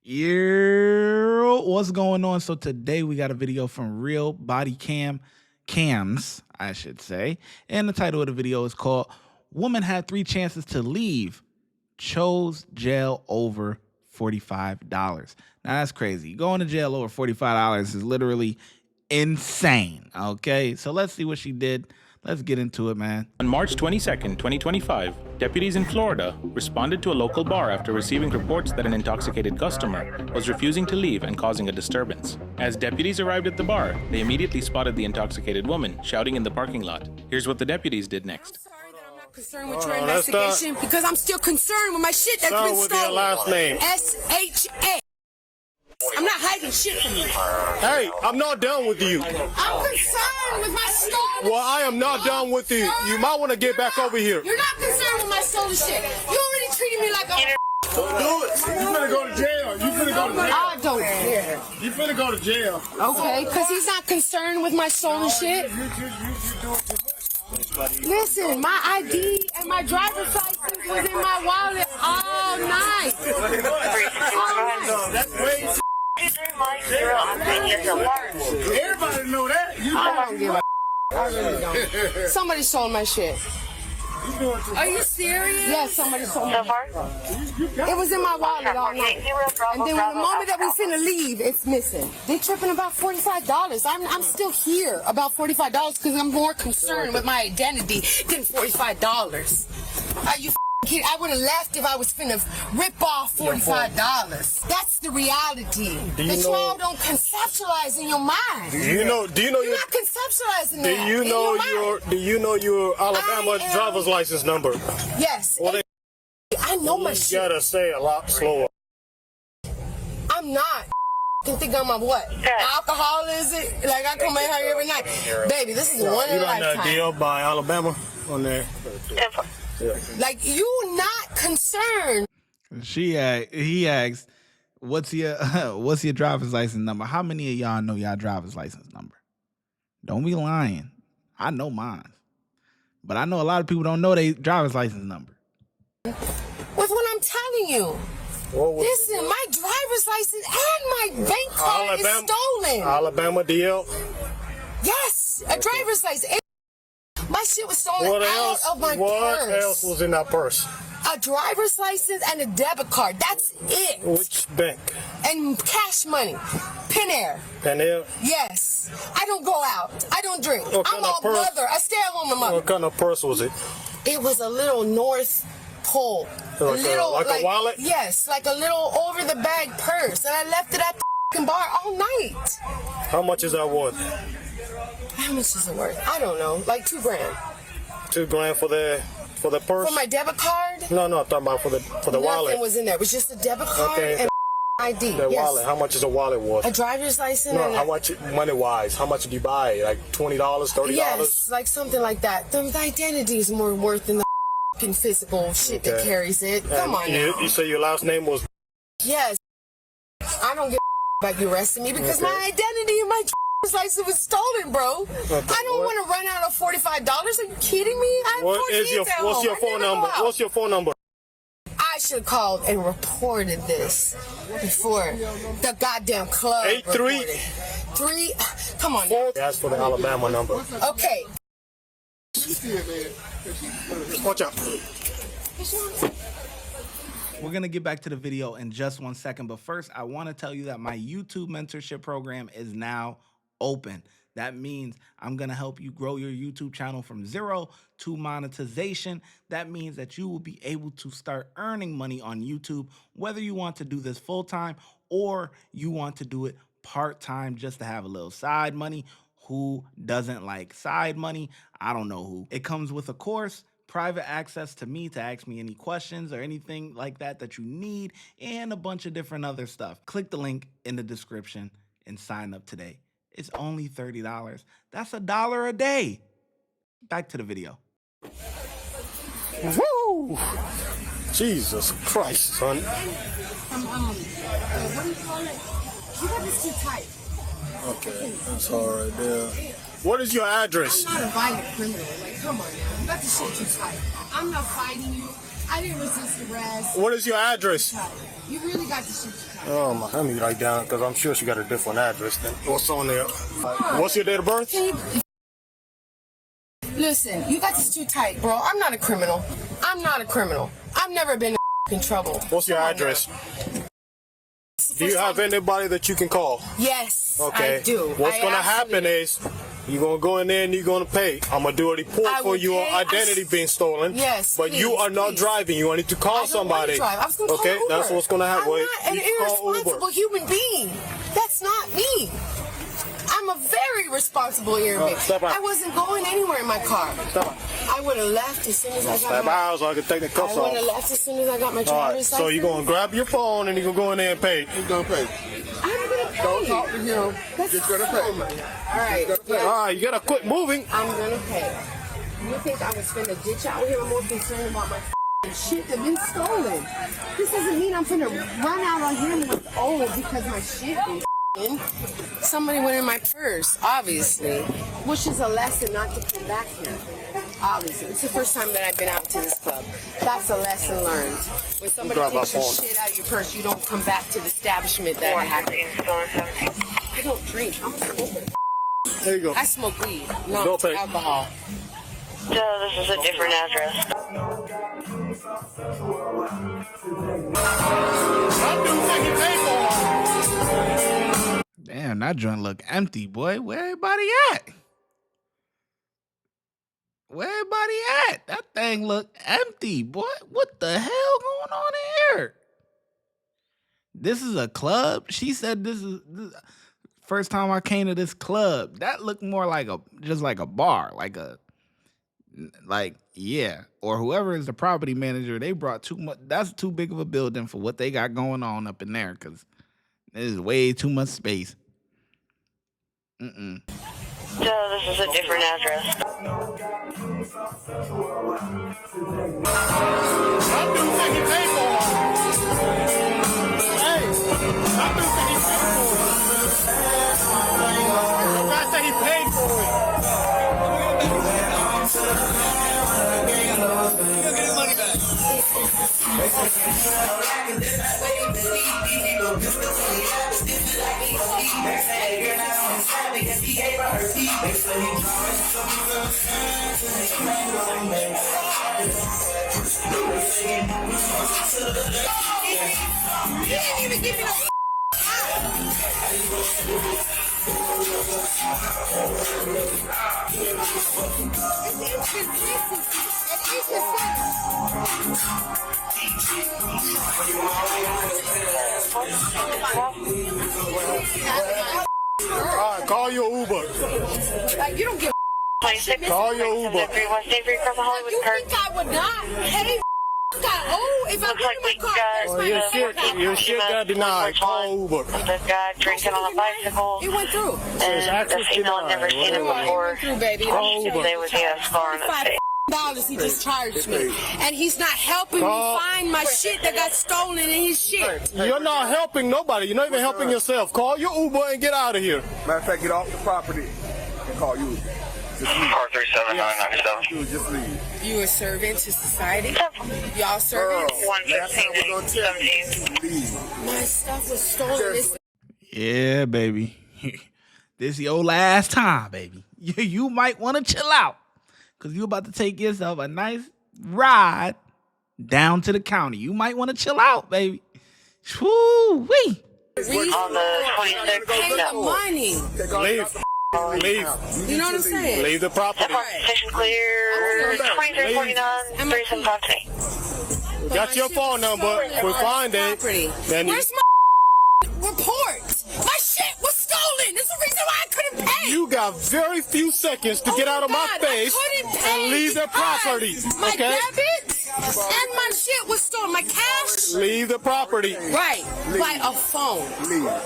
Yeah, what's going on? So today we got a video from Real Body Cams, I should say. And the title of the video is called Woman Had 3 Chances to Leave, Chose Jail Over $45. Now that's crazy. Going to jail over $45 is literally insane. Okay, so let's see what she did. Let's get into it, man. On March 22nd, 2025, deputies in Florida responded to a local bar after receiving reports that an intoxicated customer was refusing to leave and causing a disturbance. As deputies arrived at the bar, they immediately spotted the intoxicated woman shouting in the parking lot. Here's what the deputies did next. Concerned with your investigation because I'm still concerned with my shit that's been stolen. Your last name. S-H-A. I'm not hiding shit from you. Hey, I'm not done with you. I'm concerned with my stolen. Well, I am not done with you. You might want to get back over here. You're not concerned with my stolen shit. You already treated me like a. Do it. You finna go to jail. You finna go to jail. I don't care. You finna go to jail. Okay, because he's not concerned with my stolen shit. Listen, my ID and my driver's license was in my wallet all night. That's way everybody know that. I don't give a. I really don't. Somebody stole my shit. Are you serious? Yes, somebody stole my shit. It was in my wallet all night. And then the moment that we finna leave, it's missing. They tripping about $45. I'm still here about $45 because I'm more concerned with my identity than $45. Are you kidding? I would have left if I was finna rip off $45. That's the reality. That y'all don't conceptualize in your mind. Do you know You're not conceptualizing that. Do you know your Alabama driver's license number? Yes. Well, I know my shit. You gotta say a lot slower. I'm not. Can think I'm a what? Alcohol is it? Like I come in here every night. Baby, this is one in a lifetime. You got that deal by Alabama on there? Like you not concerned. He asked, what's your driver's license number? How many of y'all know y'all driver's license number? Don't be lying. I know mine. But I know a lot of people don't know their driver's license number. With what I'm telling you. Listen, my driver's license and my bank card is stolen. Alabama deal? Yes, a driver's license. My shit was stolen out of my purse. What else was in that purse? A driver's license and a debit card. That's it. Which bank? And cash money. Pinair. Pinair? Yes. I don't go out. I don't drink. I'm a purse? mother. I stay at home with my mother. What kind of purse was it? It was a little North Pole. Like a wallet? Yes, like a little over-the-bag purse. And I left it at the bar all night. How much is that worth? How much is it worth? I don't know. Like $2 grand. $2 grand for the purse? For my debit card? No, I'm talking about for the wallet. Nothing was in there. It was just a debit card and ID. The wallet. How much is a wallet worth? A driver's license. No, how much money-wise? How much did you buy? Like $20, $30? Yes, like something like that. The identity is more worth than the physical shit that carries it. Come on now. You say your last name was? Yes. I don't give about you arresting me because my identity and my license was stolen, bro. I don't want to run out of $45. Are you kidding me? What's your phone number? What's your phone number? I should have called and reported this before the goddamn club. 83 Come on. That's for the Alabama number. Okay. Watch out. We're going to get back to the video in just 1 second. But first, I want to tell you that my YouTube mentorship program is now open. That means I'm going to help you grow your YouTube channel from 0 to monetization. That means that you will be able to start earning money on YouTube, whether you want to do this full time or you want to do it part-time just to have a little side money. Who doesn't like side money? I don't know who. It comes with a course, private access to me to ask me any questions or anything like that you need, and a bunch of different other stuff. Click the link in the description and sign up today. It's only $30. That's $1 a day. Back to the video. Woo! Jesus Christ, son. What do you call it? You got this too tight. Okay, that's all right there. What is your address? I'm not a violent criminal. Like, come on now. You got this shit too tight. I'm not fighting you. I didn't resist arrest. What is your address? You really got to shoot your Oh my, let me write down because I'm sure she got a different address than what's on there. What's your date of birth? Listen, you got this too tight, bro. I'm not a criminal. I'm not a criminal. I've never been in trouble. What's your address? Do you have anybody that you can call? Yes, Okay. I do. What's going to happen is you're going to go in there and you're going to pay. I'm going to do a report for your identity being stolen. Yes, but you are not driving. You need to call somebody. I was gonna call okay, Uber. that's what's going to happen. I'm not an irresponsible human being. That's not me. I'm a very responsible human being. I wasn't going anywhere in my car. I would have left as soon as I got Step out so I can take the cuffs off. I would have left as soon as I got my driver's license. So you're going to grab your phone and you're going to go in there and pay. He's going to pay. I'm going to pay. Don't talk to him. Just going to pay. All right. All right, you got to quit moving. I'm going to pay. You think I was finna ditch out here? I'm more concerned about my shit that been stolen. This doesn't mean I'm finna run out on him with old because my shit been in. Somebody went in my purse, obviously, which is a lesson not to come back here. Obviously, it's the first time that I've been out to this club. That's a lesson learned. When somebody takes your shit out of your purse, you don't come back to the establishment that happened. I don't drink. I'm a smoker. There you go. I smoke weed, not alcohol. So this is a different address. Damn, that joint look empty, boy. Where everybody at? Where everybody at? That thing look empty, boy. What the hell going on here? This is a club? She said this first time I came to this club. That looked more like just like a bar, yeah. Or whoever is the property manager, they brought too much. That's too big of a building for what they got going on up in there, because there's way too much space. So this is a different address. Alright, call your Uber. Like, you don't give a Call your Uber. You think I would not pay if I put in my car? Your shit got denied. Call Uber. This guy drinking on a bicycle. It went through. And the female had never seen him before. It went through, baby. They was he had a scar on his face. $5 he just charged me, and he's not helping me find my shit that got stolen in his shit. You're not helping nobody. You're not even helping yourself. Call your Uber and get out of here. Matter of fact, get off the property and call you. Car 37997. Just leave. You a servant to society? Y'all servants? 115-17. My stuff was stolen. Yeah, baby. This your last time, baby. You might want to chill out, because you about to take yourself a nice ride down to the county. You might want to chill out, baby. Woo-wee. On the 26th. Pay the money. Leave. Leave. You know what I'm saying? Leave the property. Station clear. 2349. 3753. Got your phone number. We find it. Then Where's my report? My shit was stolen. There's a reason why I couldn't pay. you got very few seconds to get out of my face and leave the property. My Okay? debit and my shit was stolen. My cash. Leave the property. Right. By a phone.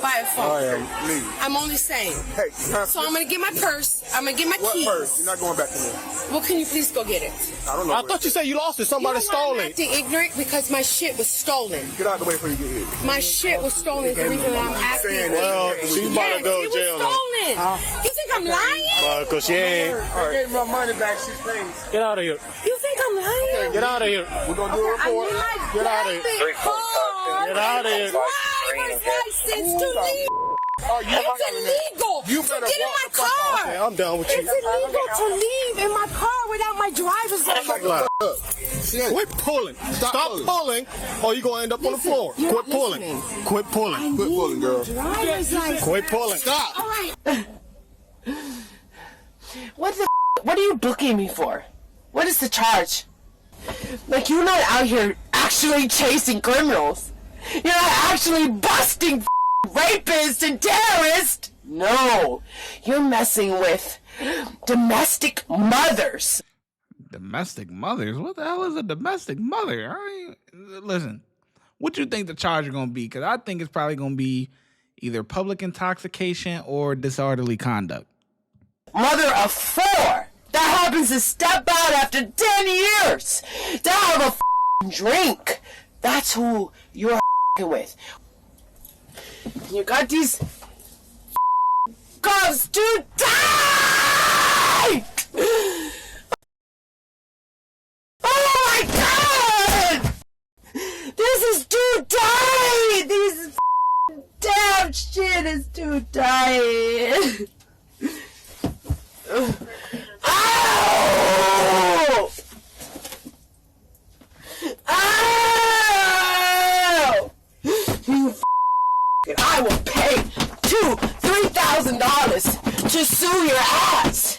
By a phone. Leave. I'm only saying. Hey, So I'm gonna get my purse. I'm gonna get my what keys. purse? You're not going back to me. Well, can you please go get it? I don't know. I thought you said you lost it. Somebody You know why stole I'm it. acting ignorant? Because my shit was stolen. Get out the way before you get hit. My shit was stolen. Is the reason that I'm acting ignorant. Well, she about to go to jail It now. was stolen. You think I'm lying? Because she ain't. I gave my money back. She paid. Get out of here. You think I'm lying. Get out of here. We're going to do a report. Get out of here. Get out of here. Driver's license to leave. It's illegal You to better get in my car. Okay, I'm done with you. It's illegal to leave in my car without my driver's license. Quit pulling. Stop pulling, or you're going to end up on the floor. You're Quit not pulling. listening. Quit pulling. Quit pulling, girl. Driver's license. Quit pulling. Stop. All right. What are you booking me for? What is the charge? Like, you're not out here actually chasing criminals. You're not actually busting rapists and terrorists. No, you're messing with domestic mothers. Domestic mothers? What the hell is a domestic mother? Listen, what you think the charge is going to be? Because I think it's probably going to be either public intoxication or disorderly conduct. Mother of 4 that happens to step out after 10 years to have a drink. That's who you're with. You got these girls to die! Oh my God! This is too tight! This damn shit is too tight! Ow! Ow! You I will pay $2,000-$3,000 to sue your ass.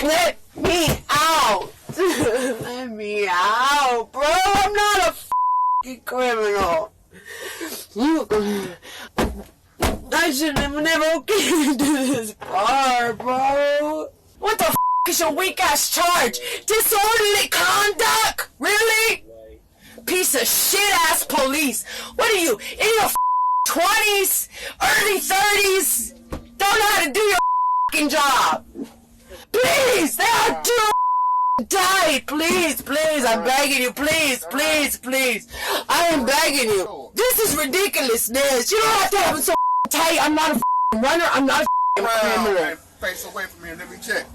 Let me out. Let me out, bro. I'm not a fucking criminal. I should have never came to this bar, bro. What the is your weak ass charge? Disorderly conduct? Really? Piece of shit ass police. What are you, in your 20s? Early 30s? Don't know how to do your job. Please, they are too tight. Please, please, I'm begging you. Please, please, please. I am begging you. This is ridiculousness. You don't have to have it so tight. I'm not a runner. I'm not a criminal. Face away from me and let me check.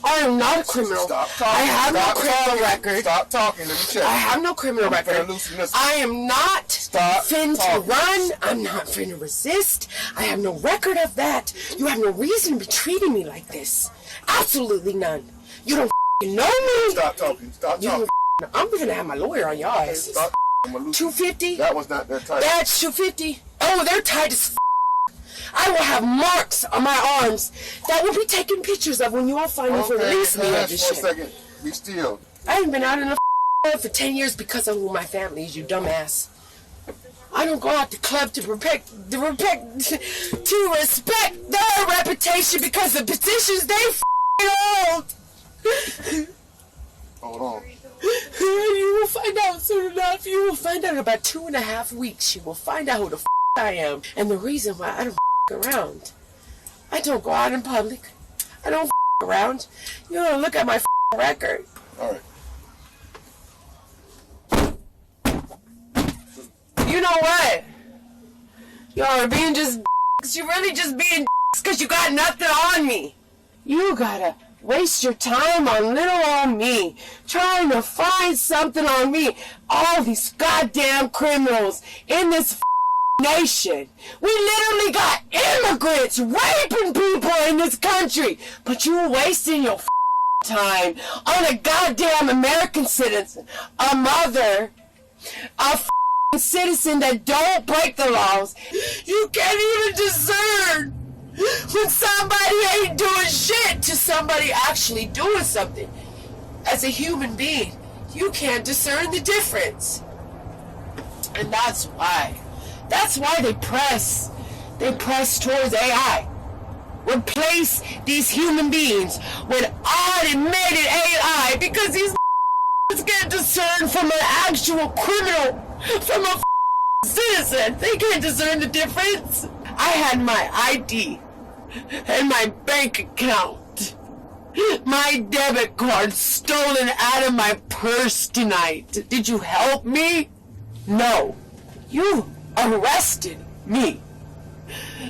I am not a criminal. Stop talking. I have no Stop criminal talking. record. Stop talking. Let me check. I have no criminal I'm finna record. loosen this. I am not finna talking. run. I'm not finna resist. I have no record of that. You have no reason to be treating me like this. Absolutely none. You don't know me. Stop talking. Stop talking. I'm gonna have my lawyer on your ass. Stop. I'm gonna loosen. 250? That was not that tight. That's 250. Oh, they're tight as I will have marks on my arms that will be taken pictures of when you all finally release me of this for a shit. second. Be still. I ain't been out in the for 10 years because of who my family is, you dumbass. I don't go out the club to respect their reputation because of positions they hold. Hold on. You will find out soon enough. You will find out in about 2.5 weeks. You will find out who the I am and the reason why I don't around. I don't go out in public. I don't around. You don't look at my record. All right. You know what? Y'all are being just you really just being because you got nothing on me. You gotta waste your time on little old me, trying to find something on me. All these goddamn criminals in this nation. We literally got immigrants raping people in this country, but you wasting your time on a goddamn American citizen, a mother, a citizen that don't break the laws. You can't even discern when somebody ain't doing shit to somebody actually doing something. As a human being, you can't discern the difference. And that's why they press towards AI. Replace these human beings with automated AI because these can't discern from an actual criminal, from a citizen. They can't discern the difference. I had my ID and my bank account, my debit card stolen out of my purse tonight. Did you help me? No. You arrested me.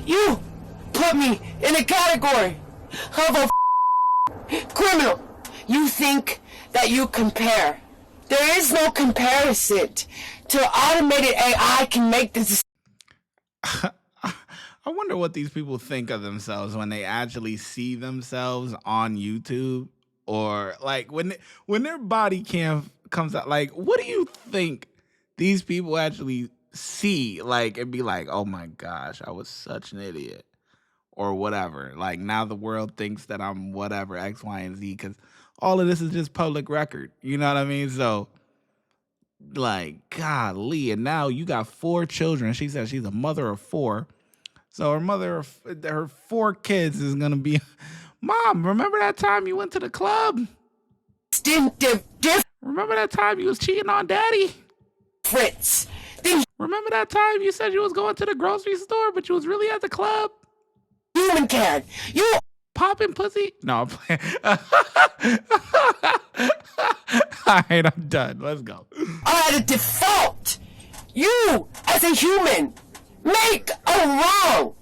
You put me in a category of a criminal. You think that you compare. There is no comparison to automated AI can make this. I wonder what these people think of themselves when they actually see themselves on YouTube, or like when their body cam comes out. Like, what do you think these people actually see, like, and be like, oh my gosh, I was such an idiot, or whatever. Like, now the world thinks that I'm whatever, X, Y, and Z, because all of this is just public record. You know what I mean? So, like, golly. And now you got 4 children. She said she's a mother of 4. So her 4 kids is going to be, Mom, remember that time you went to the club? Remember that time you was cheating on Daddy? Fritz. Remember that time you said you was going to the grocery store, but you was really at the club? Human can. You popping pussy? No, I'm playing. All right, I'm done. Let's go. are at a default. You, as a human, make a wrong.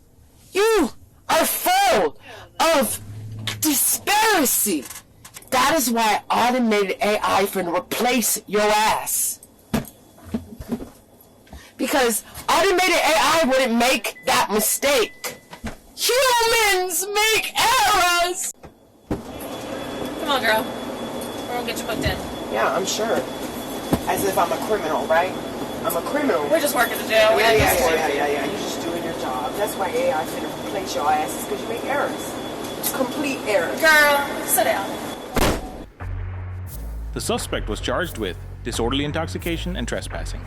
You are full of disparity. That is why automated AI can replace your ass. Because automated AI wouldn't make that mistake. Humans make errors! Come on, girl. Or we'll get you booked in. Yeah, I'm sure. As if I'm a criminal, right? I'm a criminal. We're just working the jail. Yeah. You're just doing your job. That's why AI is going to replace your asses, because you make errors. It's complete errors. Girl, sit down. The suspect was charged with disorderly intoxication and trespassing.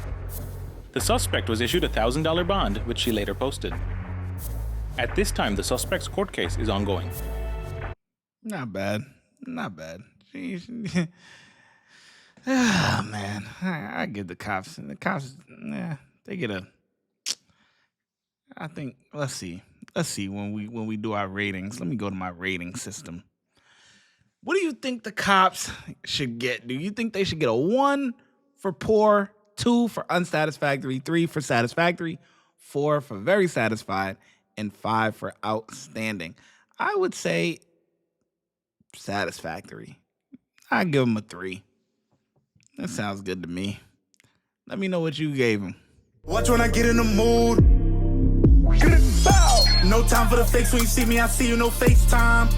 The suspect was issued a $1,000 bond, which she later posted. At this time, the suspect's court case is ongoing. Not bad. Not bad. Jeez. Oh, man. I give the cops. The cops, they get a... I think, let's see. Let's see when we do our ratings. Let me go to my rating system. What do you think the cops should get? Do you think they should get a 1 for poor, 2 for unsatisfactory, 3 for satisfactory, 4 for very satisfied, and 5 for outstanding? I would say satisfactory. I'd give them a 3. That sounds good to me. Let me know what you gave them. Watch when I get in the mood. No time for the fakes. When you see me, I see you, no FaceTime.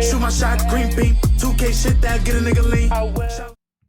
Shoot my shot, green beam. 2K shit that get a nigga lean.